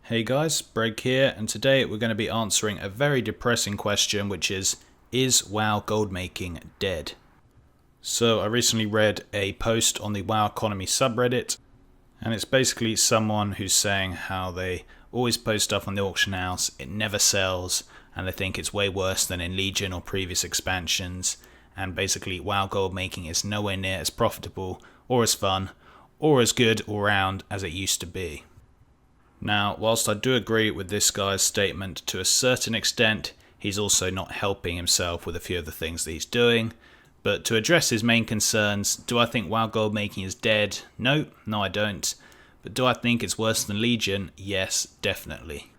Hey guys, Breg here, and today we're going to be answering a very depressing question, which is WoW gold making dead? So I recently read a post on the WoW economy subreddit, and it's basically someone who's saying how they always post stuff on the auction house, it never sells, and they think it's way worse than in Legion or previous expansions, and basically WoW gold making is nowhere near as profitable or as fun or as good all round as it used to be. Now, whilst I do agree with this guy's statement to a certain extent, he's also not helping himself with a few of the things that he's doing. But to address his main concerns, do I think WoW gold making is dead? No, I don't. But do I think it's worse than Legion? Yes, definitely.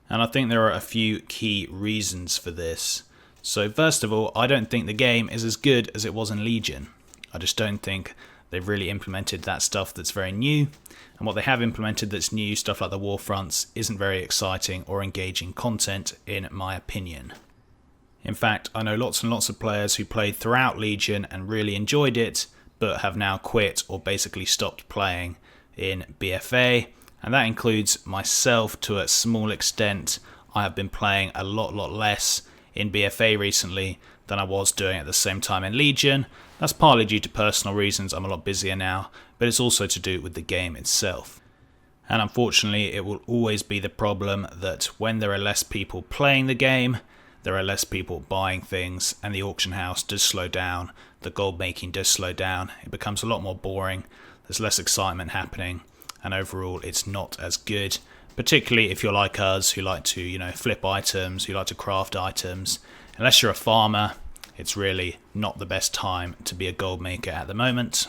And I think there are a few key reasons for this. So first of all, I don't think the game is as good as it was in Legion. I just don't think they've really implemented that stuff that's very new. And what they have implemented that's new, stuff like the war fronts, isn't very exciting or engaging content in my opinion. In fact, I know lots and lots of players who played throughout Legion and really enjoyed it, but have now quit or basically stopped playing in BFA. And that includes myself to a small extent. I have been playing a lot less in BFA recently than I was doing at the same time in Legion. That's partly due to personal reasons, I'm a lot busier now, but it's also to do with the game itself. And unfortunately, it will always be the problem that when there are less people playing the game, there are less people buying things, and the auction house does slow down, the gold making does slow down, it becomes a lot more boring, there's less excitement happening, and overall it's not as good, particularly if you're like us who like to, flip items, who like to craft items. Unless you're a farmer, it's really not the best time to be a gold maker at the moment.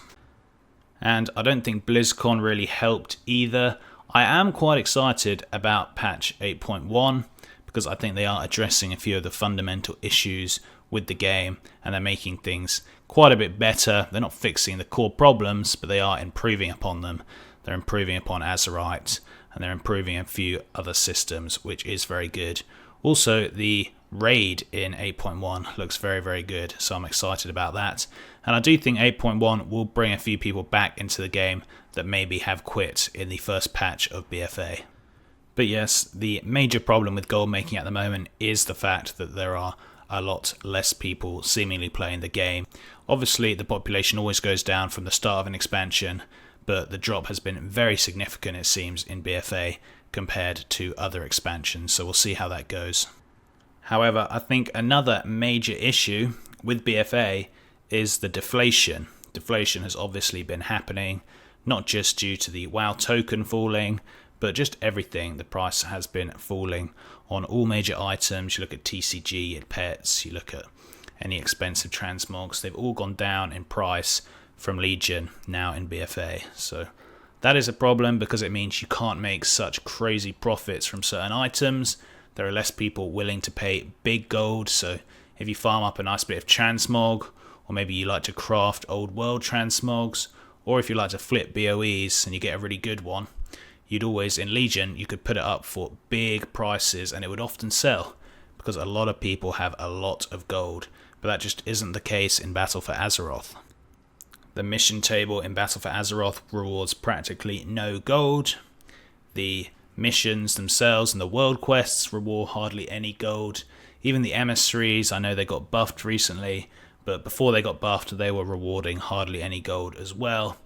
And I don't think BlizzCon really helped either. I am quite excited about patch 8.1 because I think they are addressing a few of the fundamental issues with the game and they're making things quite a bit better. They're not fixing the core problems, but they are improving upon them. They're improving upon Azerite and they're improving a few other systems, which is very good. Also, the raid in 8.1 looks very good, so I'm excited about that. And I do think 8.1 will bring a few people back into the game that maybe have quit in the first patch of BFA. But yes, the major problem with gold making at the moment is the fact that there are a lot less people seemingly playing the game. Obviously, the population always goes down from the start of an expansion, but the drop has been very significant, it seems, in BFA compared to other expansions, so we'll see how that goes. However, I think another major issue with BFA is the deflation. Deflation has obviously been happening, not just due to the WoW token falling, but just everything. The price has been falling on all major items. You look at TCG, at pets, you look at any expensive transmogs, they've all gone down in price from Legion now in BFA. So that is a problem because it means you can't make such crazy profits from certain items. There are less people willing to pay big gold, so if you farm up a nice bit of transmog, or maybe you like to craft old world transmogs, or if you like to flip BOEs and you get a really good one, you'd always, in Legion, you could put it up for big prices and it would often sell, because a lot of people have a lot of gold, but that just isn't the case in Battle for Azeroth. The mission table in Battle for Azeroth rewards practically no gold. The missions themselves and the world quests reward hardly any gold. Even the emissaries, I know they got buffed recently, but before they got buffed they were rewarding hardly any gold as well.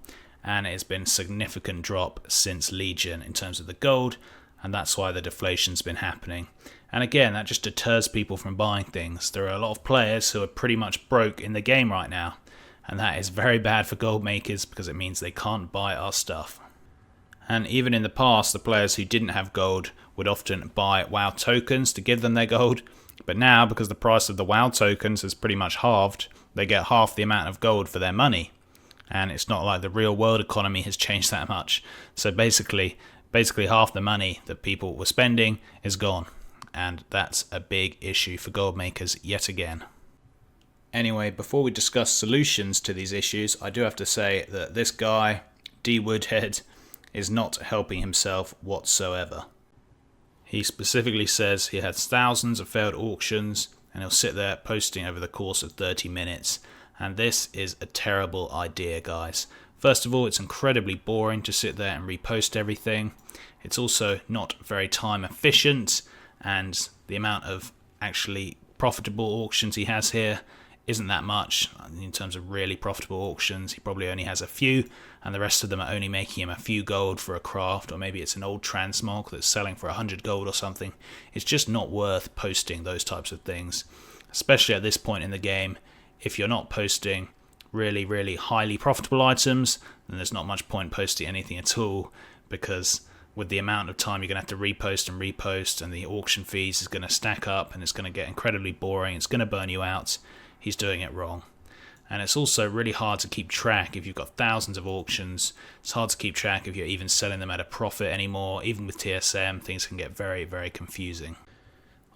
And it's been a significant drop since Legion in terms of the gold, and that's why the deflation's been happening. And again, that just deters people from buying things. There are a lot of players who are pretty much broke in the game right now. And that is very bad for gold makers because it means they can't buy our stuff. And even in the past, the players who didn't have gold would often buy WoW tokens to give them their gold. But now, because the price of the WoW tokens has pretty much halved, they get half the amount of gold for their money. And it's not like the real world economy has changed that much. So basically half the money that people were spending is gone. And that's a big issue for gold makers yet again. Anyway, before we discuss solutions to these issues, I do have to say that this guy, D. Woodhead, is not helping himself whatsoever. He specifically says he has thousands of failed auctions and he'll sit there posting over the course of 30 minutes. And this is a terrible idea, guys. First of all, it's incredibly boring to sit there and repost everything. It's also not very time efficient, and the amount of actually profitable auctions he has here isn't that much. In terms of really profitable auctions, he probably only has a few, and the rest of them are only making him a few gold for a craft, or maybe it's an old transmog that's selling for 100 gold or something. It's just not worth posting those types of things, especially at this point in the game. If you're not posting really highly profitable items, then there's not much point posting anything at all, because with the amount of time you're going to have to repost and the auction fees is going to stack up, and it's going to get incredibly boring, it's going to burn you out. He's doing it wrong. And it's also really hard to keep track if you've got thousands of auctions. It's hard to keep track if you're even selling them at a profit anymore. Even with TSM, things can get very confusing.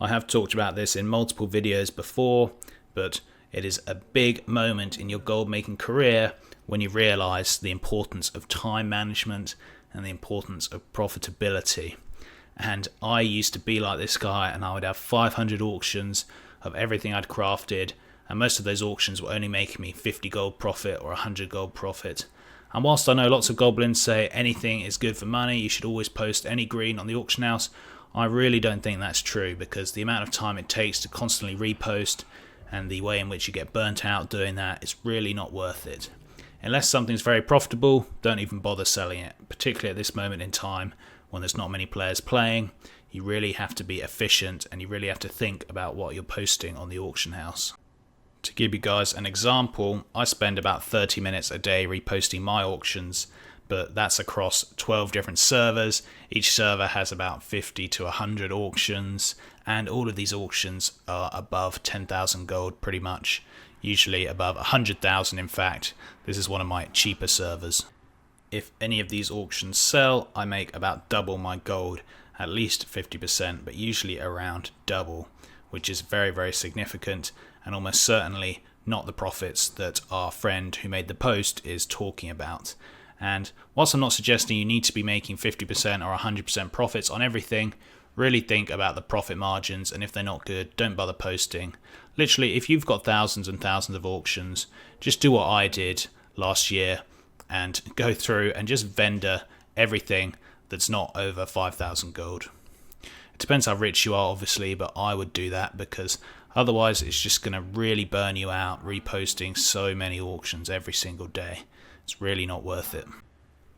I have talked about this in multiple videos before, but it is a big moment in your gold making career when you realize the importance of time management and the importance of profitability. And I used to be like this guy, and I would have 500 auctions of everything I'd crafted, and most of those auctions were only making me 50 gold profit or 100 gold profit. And whilst I know lots of goblins say anything is good for money, you should always post any green on the auction house, I really don't think that's true, because the amount of time it takes to constantly repost and the way in which you get burnt out doing that is really not worth it. Unless something's very profitable, don't even bother selling it, particularly at this moment in time when there's not many players playing. You really have to be efficient, and you really have to think about what you're posting on the auction house. To give you guys an example, I spend about 30 minutes a day reposting my auctions, but that's across 12 different servers. Each server has about 50 to 100 auctions, and all of these auctions are above 10,000 gold pretty much, usually above 100,000 in fact. This is one of my cheaper servers. If any of these auctions sell, I make about double my gold, at least 50%, but usually around double, which is very significant, and almost certainly not the profits that our friend who made the post is talking about. And whilst I'm not suggesting you need to be making 50% or 100% profits on everything, really think about the profit margins, and if they're not good, don't bother posting. Literally, if you've got thousands and thousands of auctions, just do what I did last year and go through and just vendor everything that's not over 5,000 gold. It depends how rich you are, obviously, but I would do that, because otherwise it's just going to really burn you out reposting so many auctions every single day. It's really not worth it.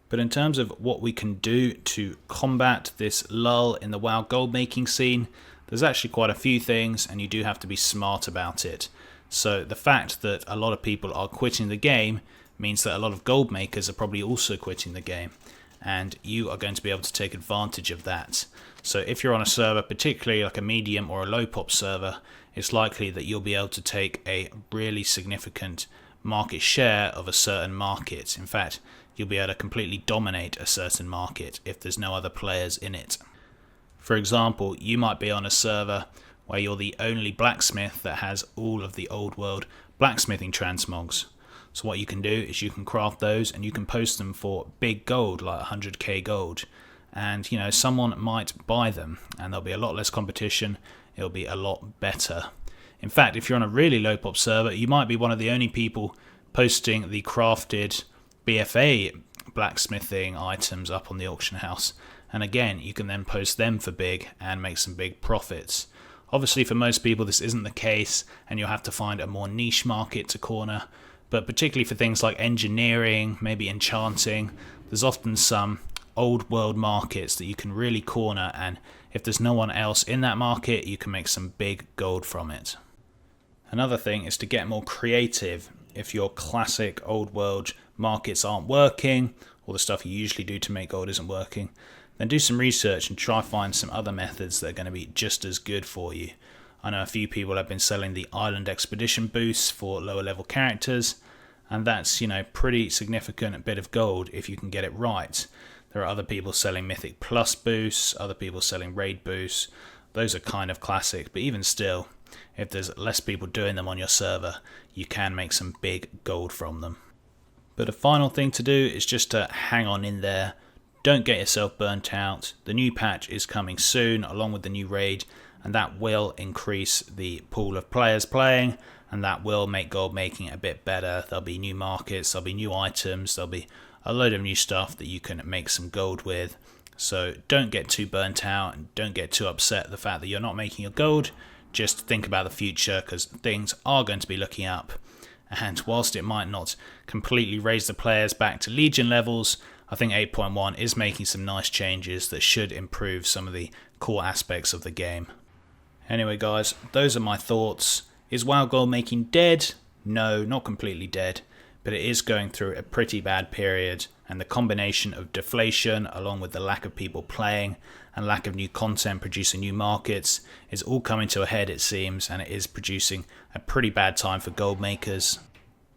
But in terms of what we can do to combat this lull in the WoW gold making scene, there's actually quite a few things, and you do have to be smart about it. So the fact that a lot of people are quitting the game means that a lot of gold makers are probably also quitting the game, and you are going to be able to take advantage of that. So if you're on a server, particularly like a medium or a low pop server, it's likely that you'll be able to take a really significant market share of a certain market. In fact, you'll be able to completely dominate a certain market if there's no other players in it. For example, you might be on a server where you're the only blacksmith that has all of the old world blacksmithing transmogs. So what you can do is you can craft those and you can post them for big gold, like 100k gold. And someone might buy them, and there'll be a lot less competition. It'll be a lot better. In fact, if you're on a really low pop server, you might be one of the only people posting the crafted BFA blacksmithing items up on the auction house. And again, you can then post them for big and make some big profits. Obviously, for most people, this isn't the case, and you'll have to find a more niche market to corner. But particularly for things like engineering, maybe enchanting, there's often some old world markets that you can really corner, and if there's no one else in that market, you can make some big gold from it. Another thing is to get more creative. If your classic old world markets aren't working, or the stuff you usually do to make gold isn't working, then do some research and try find some other methods that are going to be just as good for you. I know a few people have been selling the Island Expedition boosts for lower level characters, and that's pretty significant bit of gold if you can get it right. There are other people selling Mythic Plus boosts, other people selling Raid boosts. Those are kind of classic, but even still, if there's less people doing them on your server, you can make some big gold from them. But a final thing to do is just to hang on in there. Don't get yourself burnt out. The new patch is coming soon, along with the new raid, and that will increase the pool of players playing, and that will make gold making a bit better. There'll be new markets, there'll be new items, there'll be a load of new stuff that you can make some gold with, So don't get too burnt out and don't get too upset at the fact that you're not making your gold. Just think about the future, because things are going to be looking up. And whilst it might not completely raise the players back to Legion levels, I think 8.1 is making some nice changes that should improve some of the core aspects of the game. Anyway guys, those are my thoughts. Is WoW gold making dead? No, not completely dead, but it is going through a pretty bad period, and the combination of deflation along with the lack of people playing and lack of new content producing new markets is all coming to a head, it seems, and it is producing a pretty bad time for gold makers.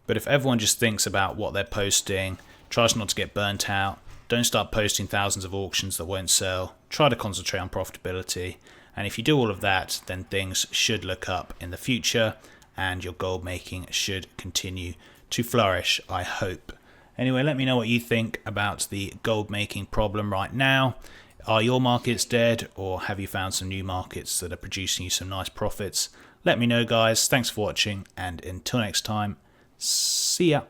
But if everyone just thinks about what they're posting, tries not to get burnt out, don't start posting thousands of auctions that won't sell, try to concentrate on profitability, and if you do all of that, then things should look up in the future and your gold making should continue to flourish, I hope. Anyway, let me know what you think about the gold making problem right now. Are your markets dead, or have you found some new markets that are producing you some nice profits? Let me know guys. Thanks for watching, and until next time, see ya.